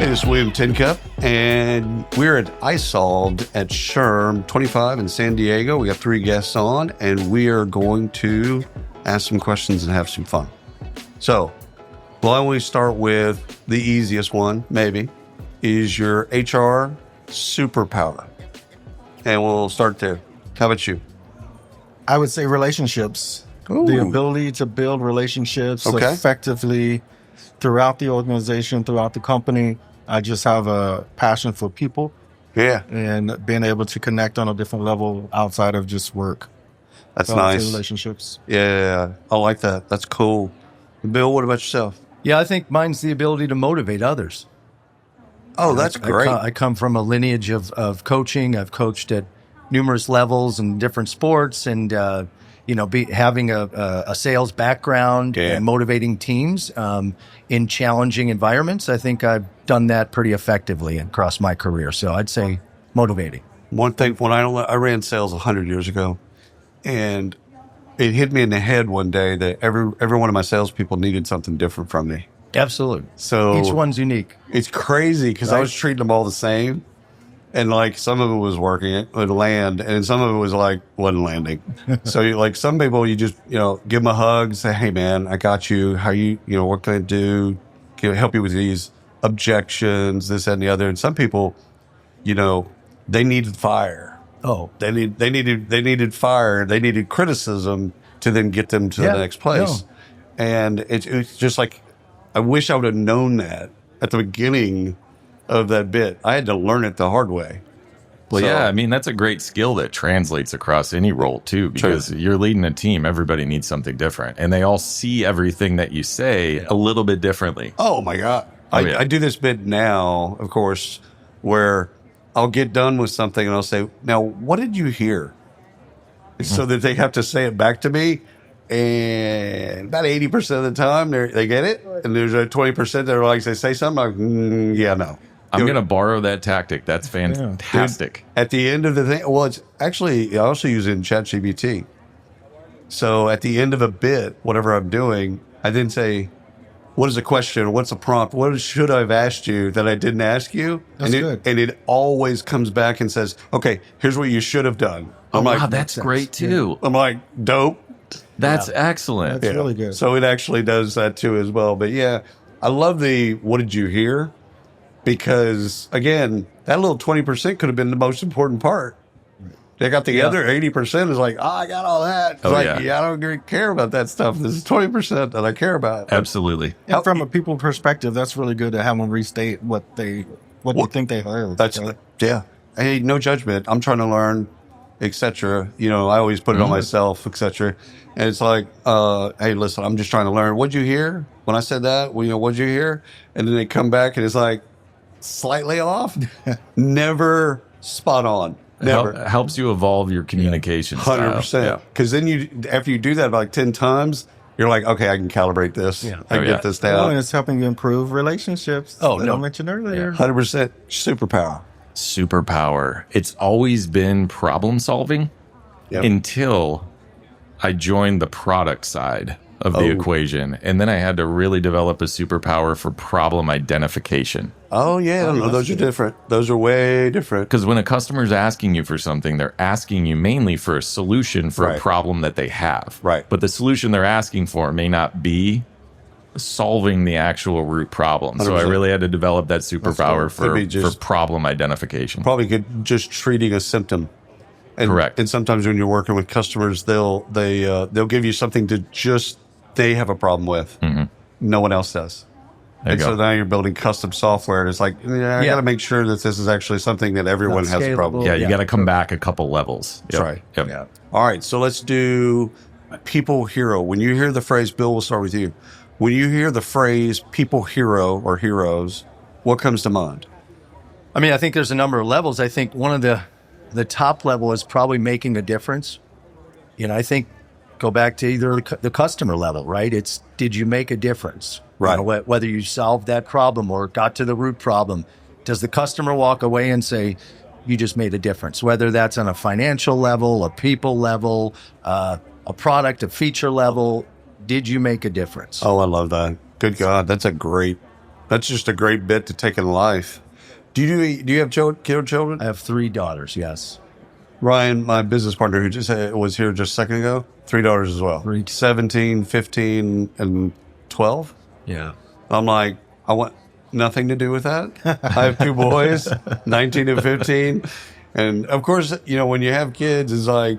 Hey, this is William Tincup, and we're at iSolved at SHRM 25 in San Diego. We got 3 guests on, and we are going to ask some questions and have some fun. So, why don't we start with the easiest one, maybe, is your HR superpower. And we'll start there. How about you? I would say relationships. Ooh. The ability to build relationships effectively throughout the organization, throughout the company. I just have a passion for people. Yeah. And being able to connect on a different level outside of just work. That's So I'd say nice. relationships. Yeah, I like that. That's cool. Bill, what about yourself? Yeah, I think mine's the ability to motivate others. Oh, that's great. I come from a lineage of coaching. I've coached at numerous levels in different sports, and having a sales background and motivating teams in challenging environments. I think I've done that pretty effectively across my career. So I'd say motivating. One thing, when I ran sales 100 years ago, and it hit me in the head one day that every one of my salespeople needed something different from me. Absolutely. So each one's unique. It's crazy because I was treating them all the same. And like some of it was working, it would land, and some of it was like wasn't landing. So like some people, you just give them a hug, say, "Hey man, I got you. How you what can I do? Can I help you with these objections, this that, and the other?" And some people, they needed fire. Oh, they needed fire. They needed criticism to then get them to the next place. And it's just like I wish I would have known that at the beginning of that bit. I had to learn it the hard way. Well, yeah, I mean, that's a great skill that translates across any role, too, because you're leading a team. Everybody needs something different, and they all see everything that you say a little bit differently. Oh, my God. I do this bit now, of course, where I'll get done with something, and I'll say, "Now, what did you hear?" So that they have to say it back to me, and about 80% of the time, they get it, and there's a 20% that are like, they say something, I'm like, yeah, no. I'm going to borrow that tactic. That's fantastic. Dude, at the end of the thing, well, it's actually, I also use it in ChatGPT. So at the end of a bit, whatever I'm doing, I then say, what is the question? What's the prompt? What should I have asked you that I didn't ask you? That's good. And it always comes back and says, okay, here's what you should have done. I'm like, wow, that's great too. I'm like, dope. That's excellent. That's really good. So it actually does that too as well. But yeah, I love the what did you hear? Because again, that little 20% could have been the most important part. They got the other 80% is like, I got all that. It's I don't really care about that stuff. This is 20% that I care about. Absolutely. And from a people perspective, that's really good to have them restate what they think they heard. That's Hey, no judgment. I'm trying to learn, etc. I always put it on myself, etc. And it's like, hey, listen, I'm just trying to learn. What'd you hear when I said that? What'd you hear? And then they come back and it's like slightly off. Never spot on. Never. Helps you evolve your communication 100%. Because then after you do that like 10 times, you're like, okay, I can calibrate this. I can get this down. And it's helping you improve relationships. I mentioned earlier. 100% superpower. Superpower. It's always been problem solving until I joined the product side of the equation. And then I had to really develop a superpower for problem identification. Oh, yeah. No, those are different. Those are way different. Because when a customer's asking you for something, they're asking you mainly for a solution for a problem that they have. Right. But the solution they're asking for may not be solving the actual root problem. 100%. So I really had to develop that superpower for problem identification. Probably just treating a symptom. Correct. And sometimes when you're working with customers, they'll give you something they have a problem with. No one else does. So now you're building custom software, and it's like, I got to make sure that this is actually something that everyone has a problem with. Yeah, you got to come back a couple levels. That's right. Yeah. All right, so let's do people hero. When you hear the phrase, Bill, we'll start with you. When you hear the phrase people hero or heroes, what comes to mind? I mean, I think there's a number of levels. I think one of the top level is probably making a difference. I think go back to either the customer level, right? It's, did you make a difference? Right. Whether you solved that problem or got to the root problem, does the customer walk away and say, you just made a difference? Whether that's on a financial level, a people level, a product, a feature level, did you make a difference? Oh, I love that. Good God, that's a great That's just a great bit to take in life. Do you have children? I have 3 daughters. Yes. Ryan, my business partner who just was here just a second ago, 3 daughters as well. 17, 15, and 12. Yeah. I'm like, I want nothing to do with that. I have 2 boys, 19 and 15. And of course, when you have kids, it's like,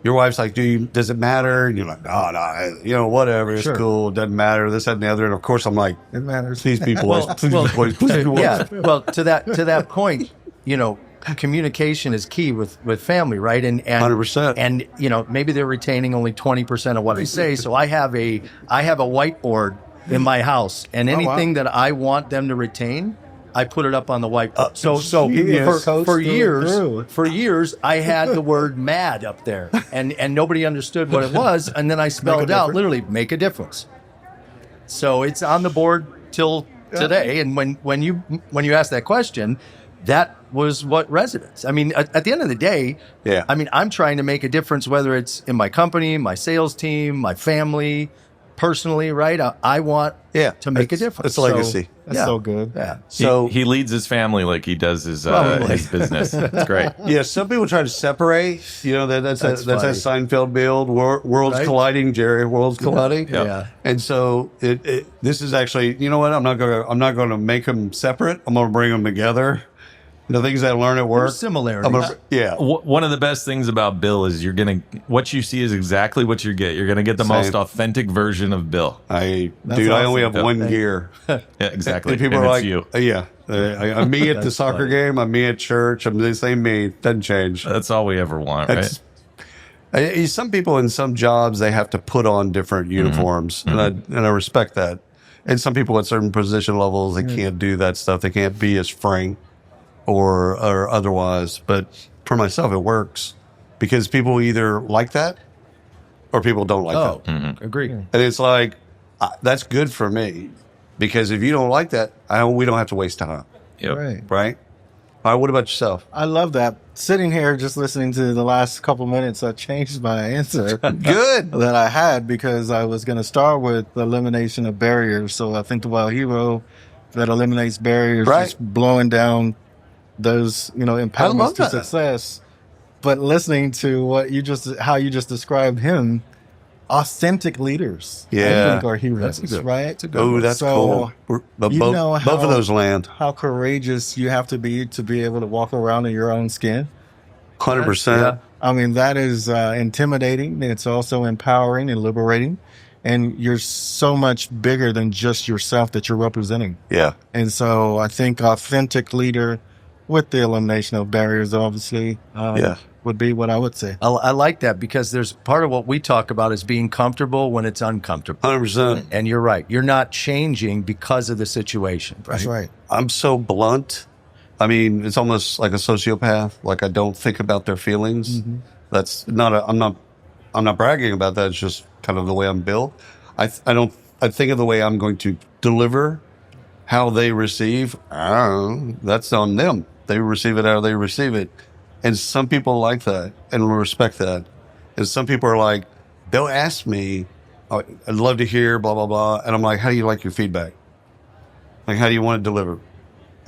your wife's like, does it matter? And you're like, no, whatever. It's cool. It doesn't matter. This, that, and the other. And of course, I'm like, it matters. Please be boys. Please be boys. Please be boys. Yeah. Well, to that point, communication is key with family, right? And 100%. And maybe they're retaining only 20% of what I say. So I have a whiteboard in my house, and anything that I want them to retain, I put it up on the whiteboard. For years, I had the word "mad" up there, and nobody understood what it was. And then I spelled out literally "make a difference." So it's on the board till today. And when you ask that question, that was what resonates. I mean, at the end of the day, I mean, I'm trying to make a difference, whether it's in my company, my sales team, my family, personally, right? I want to make a difference. It's a legacy. That's so good. Yeah. So he leads his family like he does his business. It's great. Yeah. Some people try to separate. That's that Seinfeld build. Worlds colliding, Jerry. Worlds colliding. Yeah. And so this is actually. You know what? I'm not going to make them separate. I'm going to bring them together. The things I learn at work. Similarities. One of the best things about Bill is what you see is exactly what you get. You're going to get the most authentic version of Bill. I only have one gear. Yeah, exactly. And people are like, I'm me at the soccer game. I'm me at church. I'm the same me. Doesn't change. That's all we ever want, right? Some people in some jobs, they have to put on different uniforms. And I respect that. And some people at certain position levels, they can't do that stuff. They can't be as frank or otherwise. But for myself, it works because people either like that or people don't like that. Agree. And it's like, that's good for me because if you don't like that, we don't have to waste time. Yep. Right? All right, what about yourself? I love that. Sitting here just listening to the last couple minutes, I changed my answer. Good. That I had because I was going to start with the elimination of barriers. So I think about hero that eliminates barriers, just blowing down those, impediments to success. But listening to how you just described him, authentic leaders, I think are heroes, right? That's cool. Both of those land. How courageous you have to be able to walk around in your own skin. 100%. I mean, that is intimidating. It's also empowering and liberating. And you're so much bigger than just yourself that you're representing. Yeah. And so I think authentic leader with the elimination of barriers, obviously, would be what I would say. I like that because there's part of what we talk about is being comfortable when it's uncomfortable. 100%. And you're right. You're not changing because of the situation. Right? That's right. I'm so blunt. I mean, it's almost like a sociopath. Like I don't think about their feelings. That's not I'm not bragging about that. It's just kind of the way I'm built. I think of the way I'm going to deliver, how they receive. That's on them. They receive it how they receive it. And some people like that and respect that. And some people are like, they'll ask me, I'd love to hear, blah, blah, blah. And I'm like, how do you like your feedback? Like, how do you want it delivered?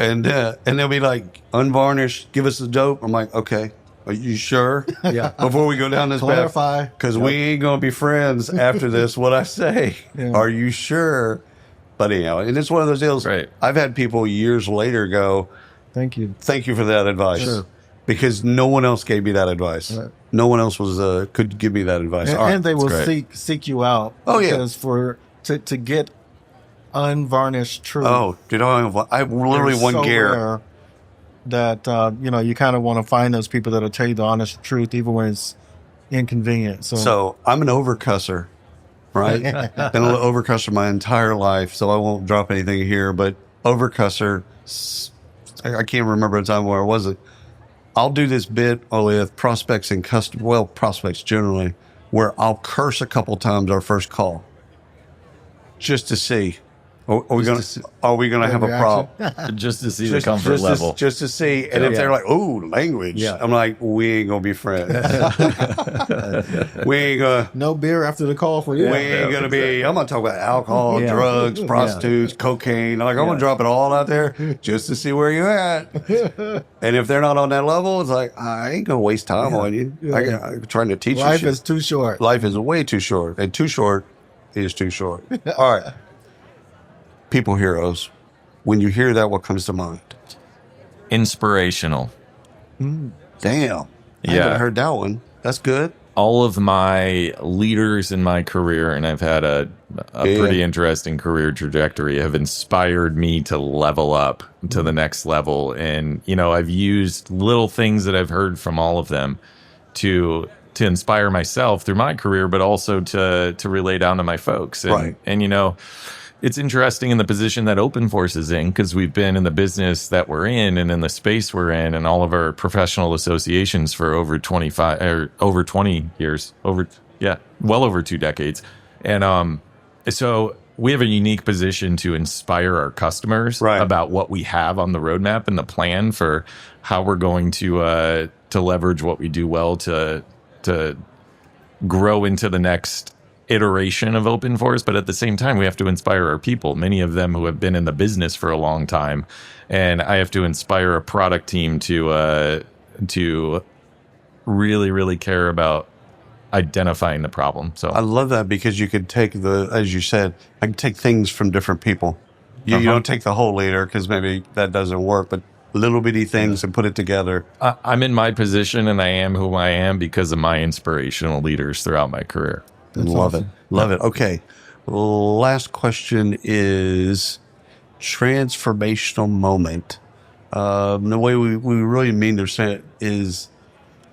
And they'll be like, unvarnished, give us the dope. I'm like, okay, are you sure? Yeah. Before we go down this Clarify. path. Because we ain't going to be friends after this, what I say. Are you sure? But and it's one of those deals. Right. I've had people years later go, Thank you for that advice. Sure. Because no one else gave me that advice. Right. No one else could give me that advice. And they will seek you out. Oh, because to get unvarnished truth. Oh, dude, I have literally one gear. That, you kind of want to find those people that'll tell you the honest truth, even when it's inconvenient. So I'm an overcusser, right? Been an overcusser my entire life, so I won't drop anything here, but overcusser, I can't remember a time where I wasn't. I'll do this bit with prospects and prospects generally, where I'll curse a couple times our first call just to see. Are we gonna have a problem? Just to see the comfort level. Just to see. And if they're like, "Oh, language," I'm like, "We ain't gonna be friends. We ain't gonna. No beer after the call for you. We ain't gonna be. I'm gonna talk about alcohol, drugs, prostitutes, cocaine. Like I'm gonna drop it all out there just to see where you're at. And if they're not on that level, it's like I ain't gonna waste time on you. I'm trying to teach you. Life is too short. Life is way too short, and too short is too short. All right. People heroes. When you hear that, what comes to mind? Inspirational. Damn. I haven't heard that one. That's good. All of my leaders in my career, and I've had a pretty interesting career trajectory, have inspired me to level up to the next level. And, I've used little things that I've heard from all of them to inspire myself through my career, but also to relay down to my folks. And, it's interesting in the position that Open Force is in, because we've been in the business that we're in and in the space we're in and all of our professional associations for over 25 or over 20 years, well over 2 decades. And so we have a unique position to inspire our customers about what we have on the roadmap and the plan for how we're going to leverage what we do well to grow into the next iteration of Open Force. But at the same time, we have to inspire our people, many of them who have been in the business for a long time. And I have to inspire a product team to really, really care about identifying the problem. So I love that, because you could take as you said, I can take things from different people. You don't take the whole leader, because maybe that doesn't work, but little bitty things and put it together. I'm in my position, and I am who I am because of my inspirational leaders throughout my career. Love it. Okay. Last question is transformational moment. The way we really mean to say it is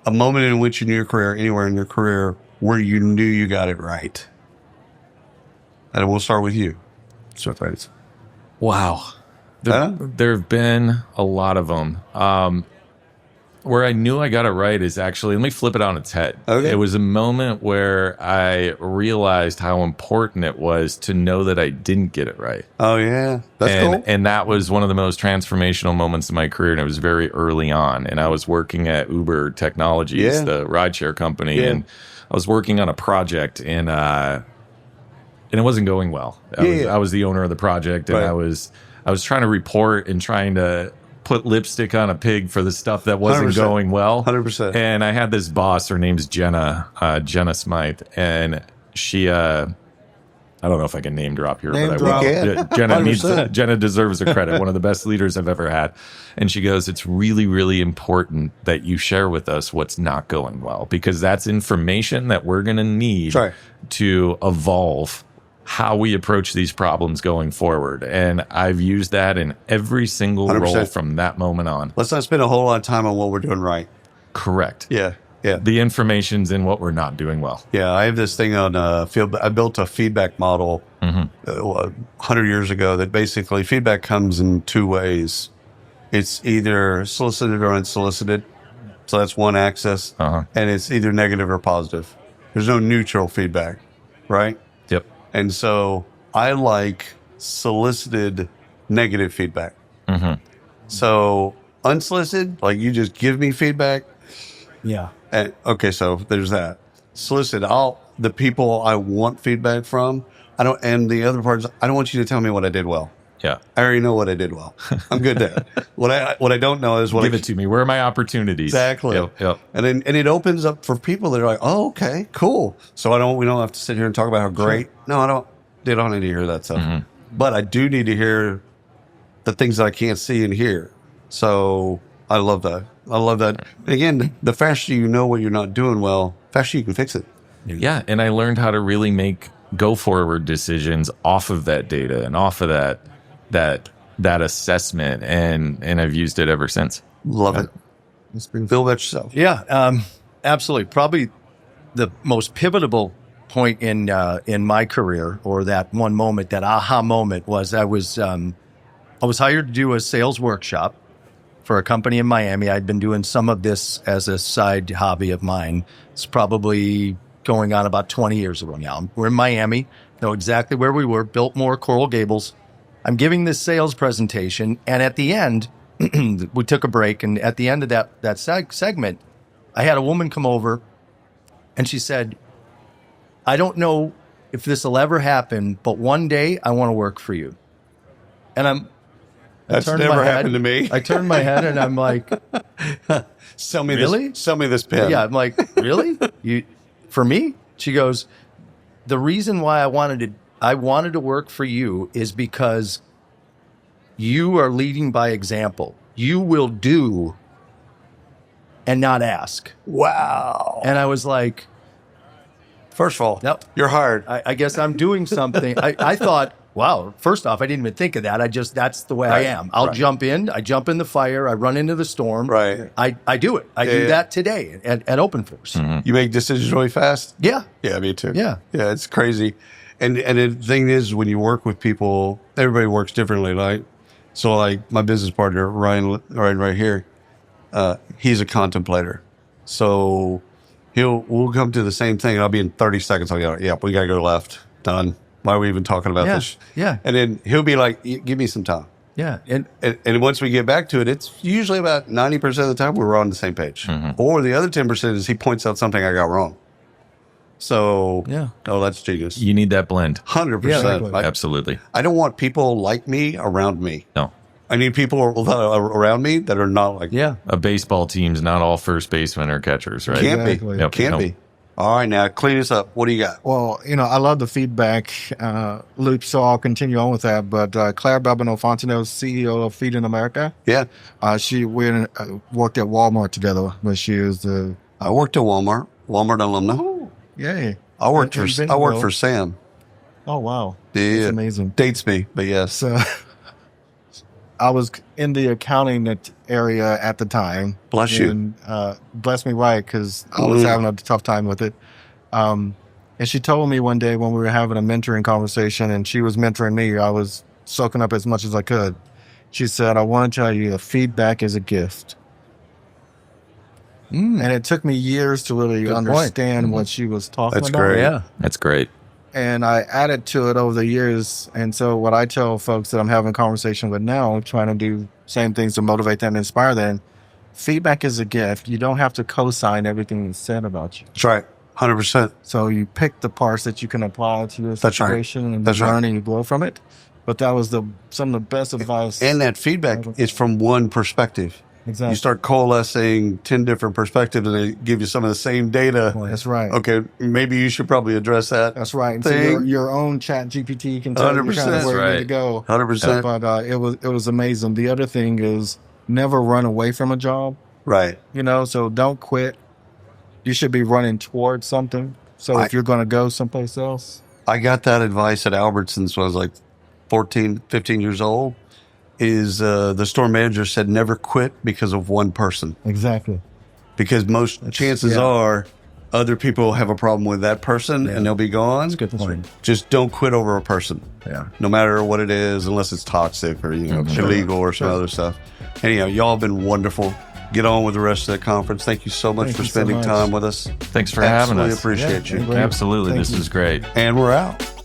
a moment in which in your career, anywhere in your career, where you knew you got it right. And we'll start with you. Wow. There have been a lot of them. Where I knew I got it right is actually, let me flip it on its head. Okay. It was a moment where I realized how important it was to know that I didn't get it right. Oh, yeah. That's cool. And that was one of the most transformational moments in my career, and it was very early on. And I was working at Uber Technologies, the rideshare company, and I was working on a project, and it wasn't going well. I was the owner of the project, and I was trying to report and trying to put lipstick on a pig for the stuff that wasn't 100%. Going well. 100%. And I had this boss, her name's Jenna Smythe, and she, I don't know if I can name drop here, but I will. Jenna deserves the credit. One of the best leaders I've ever had. And she goes, it's really, really important that you share with us what's not going well, because that's information that we're going to need to evolve how we approach these problems going forward. And I've used that in every single 100%. Role from that moment on. Let's not spend a whole lot of time on what we're doing right. Correct. Yeah. The information's in what we're not doing well. Yeah, I have this thing on I built a feedback model 100 years ago that basically feedback comes in 2 ways. It's either solicited or unsolicited. So that's one axis. And it's either negative or positive. There's no neutral feedback, right? Yep. And so I like solicited negative feedback. So unsolicited, like you just give me feedback. Yeah. And, okay, so there's that. Solicited, the people I want feedback from, and the other part is I don't want you to tell me what I did well. Yeah. I already know what I did well. I'm good there. What I don't know is give it to me. Where are my opportunities? Exactly. Yep. And it opens up for people that are like, oh, okay, cool. So we don't have to sit here and talk about how great. No, they don't need to hear that stuff. But I do need to hear the things that I can't see and hear. So I love that. And again, the faster you know what you're not doing well, faster you can fix it. Yeah. And I learned how to really make go forward decisions off of that data and off of that assessment, and I've used it ever since. Love it. Bill, about yourself. Yeah, absolutely. Probably the most pivotal point in my career, or that one moment, that aha moment, was I was hired to do a sales workshop for a company in Miami. I'd been doing some of this as a side hobby of mine. It's probably going on about 20 years ago now. We're in Miami, know exactly where we were, Biltmore, Coral Gables. I'm giving this sales presentation, and at the end, we took a break, and at the end of that segment, I had a woman come over, and she said, I don't know if this will ever happen, but one day I want to work for you. And That's never happened to me. I turned my head and I'm like, sell me really? Sell me this pen. Yeah, I'm like, really? For me? She goes, the reason why I wanted to work for you is because you are leading by example. You will do and not ask. Wow. And I was like, first of all, yep, you're hired. I guess I'm doing something. I thought, wow, first off, I didn't even think of that. That's the way I am. I'll jump in. I jump in the fire. I run into the storm. Right. I do it. I do that today at Open Force. Mm-hmm. You make decisions really fast? Yeah. Yeah, me too. Yeah. Yeah, it's crazy. And the thing is, when you work with people, everybody works differently. Like, so like my business partner, Ryan right here, he's a contemplator. So we'll come to the same thing and I'll be in 30 seconds. I'll go, yeah, we got to go left. Done. Why are we even talking about this? Yeah. And then he'll be like, give me some time. Yeah. And once we get back to it, it's usually about 90% of the time we're on the same page. Mm-hmm. Or the other 10% is he points out something I got wrong. So, that's genius. You need that blend. 100%. Yeah, exactly. Absolutely. I don't want people like me around me. No. I need people around me that are not like me. A baseball team's not all first basemen or catchers, right? Can't Exactly. be. Yep. Can't be. All right, now clean us up. What do you got? Well, I love the feedback loop, so I'll continue on with that. But Claire Babino-Fontenot, CEO of Feed in America. Yeah. We worked at Walmart together, but she is the... I worked at Walmart alumna. Oh, yay. I worked for Sam. Oh, wow. Yeah. That's amazing. Dates me, but yes. So I was in the accounting area at the time. Bless you. And bless me right, because I was having a tough time with it. And she told me one day when we were having a mentoring conversation and she was mentoring me, I was soaking up as much as I could. She said, I want to tell you, feedback is a gift. And it took me years to really understand what she was talking about. That's great. Yeah. That's great. And I added to it over the years. And so what I tell folks that I'm having a conversation with now, trying to do same things to motivate them, inspire them, feedback is a gift. You don't have to co-sign everything that's said about you. That's right. 100%. So you pick the parts that you can apply to your situation and learn and you grow from it. But that was some of the best advice. And that feedback is from one perspective. Exactly. You start coalescing 10 different perspectives and they give you some of the same data. Well, that's right. Okay, maybe you should probably address that. That's right. And so your own chat GPT can tell you kind of where you need to go. 100%. But it was amazing. The other thing is never run away from a job. Right. So don't quit. You should be running towards something. So if you're going to go someplace else. I got that advice at Albertsons when I was like 14, 15 years old. The store manager said never quit because of one person. Exactly. Because most chances are other people have a problem with that person and they'll be gone. That's a good point. Just don't quit over a person. Yeah. No matter what it is, unless it's toxic or illegal or some other stuff. Anyhow, y'all have been wonderful. Get on with the rest of the conference. Thank you so much for spending time with us. Thanks for having us. Appreciate you. Absolutely. This is great. And we're out.